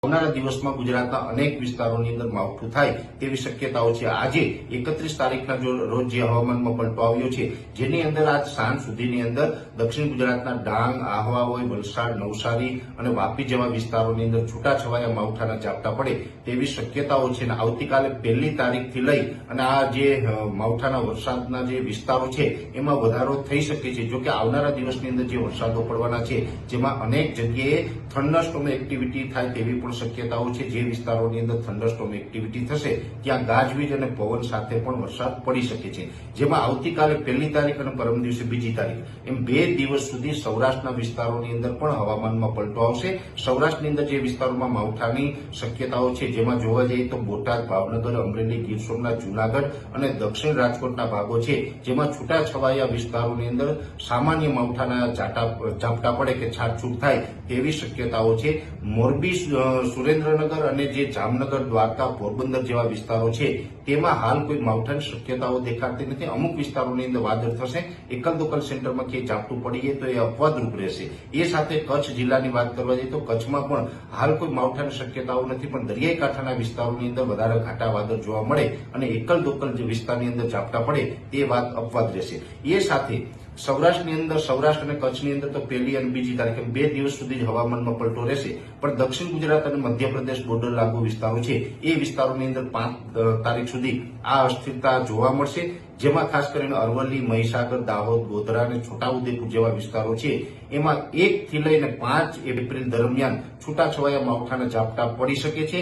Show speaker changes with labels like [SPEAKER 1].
[SPEAKER 1] આવનારા દિવસમાં ગુજરાતના અનેક વિસ્તારોની અંદર માવઠું થાય તેવી શક્યતાઓ છે। આજે 31 તારીખના રોજ જે હવામાનમાં પલટો આવ્યો છે, જેની અંદર આજ સાંજ સુધીની અંદર દક્ષિણ ગુજરાતના ડાંગ, આહવા હોય, વલસાડ, નવસારી અને વાપી જેવા વિસ્તારોની અંદર છૂટાછવાયા માવઠાના ઝાપટા પડે તેવી શક્યતાઓ છે। અને આવતીકાલે 1 તારીખથી લઈ અને આ જે માવઠાના વરસાદના જે વિસ્તારો છે એમાં વધારો થઈ શકે છે। જો કે આવનારા દિવસની અંદર જે વરસાદો પડવાના છે, જેમાં અનેક જગ્યાએ થંડરસ્ટોર્મ એક્ટિવિટી થાય તેવી પણ શક્યતાઓ છે। જે વિસ્તારોની અંદર થંડરસ્ટોર્મ એક્ટિવિટી થશે ત્યાં ગાજવીજ અને પવન સાથે પણ વરસાદ પડી શકે છે। જેમાં આવતીકાલે 1 તારીખ અને પરમ દિવસે 2 તારીખ એમ 2 દિવસ સુધી સૌરાષ્ટ્રના વિસ્તારોની અંદર પણ હવામાનમાં પલટો આવશે। સૌરાષ્ટ્રની અંદર જે વિસ્તારોમાં માવઠાની શક્યતાઓ છે, જેમાં જોવા જઈએ તો બોટાદ, ભાવનગર, અમરેલી, ગીર સોમનાથ, જૂનાગઢ અને દક્ષિણ રાજકોટના ભાગો છે, જેમાં છૂટાછવાયા વિસ્તારોની અંદર સામાન્ય માવઠાના ઝાપટા પડે કે છાંટછૂટ થાય તેવી શક્યતાઓ છે। મોરબી, સુરેન્દ્રનગર અને જે જામનગર, દ્વારકા, પોરબંદર જેવા વિસ્તારો છે તેમાં હાલ કોઈ માવઠાની શક્યતાઓ દેખાતી નથી। અમુક વિસ્તારોની અંદર વાદળ થશે, એકલ દોકલ સેન્ટરમાં ક્યાંય ઝાપટું પડીએ તો એ અપવાદરૂપ રહેશે। એ સાથે કચ્છ જિલ્લાની વાત કરવા જઈએ તો કચ્છમાં પણ હાલ કોઈ માવઠાની શક્યતાઓ નથી, પણ દરિયાઈ કાંઠાના વિસ્તારોની અંદર વધારે ઘાટા વાદળ જોવા મળે અને એકલ દોકલ જે વિસ્તારની અંદર ઝાપટા પડે તે વાત અપવાદ રહેશે। એ સાથે સૌરાષ્ટ્રની અંદર, સૌરાષ્ટ્ર અને કચ્છની અંદર તો 1 અને 2 તારીખે 2 દિવસ સુધી જ હવામાનમાં પલટો રહેશે, પણ દક્ષિણ ગુજરાત અને મધ્યપ્રદેશ બોર્ડર લાગુ વિસ્તારો છે એ વિસ્તારોની અંદર 5 તારીખ સુધી આ અસ્થિરતા જોવા મળશે। જેમાં ખાસ કરીને અરવલ્લી, મહીસાગર, દાહોદ, ગોધરા અને છોટાઉદેપુર જેવા વિસ્તારો છે એમાં 1 થી લઈને 5 એપ્રિલ દરમિયાન છૂટાછવાયા માવઠાના ઝાપટા પડી શકે છે।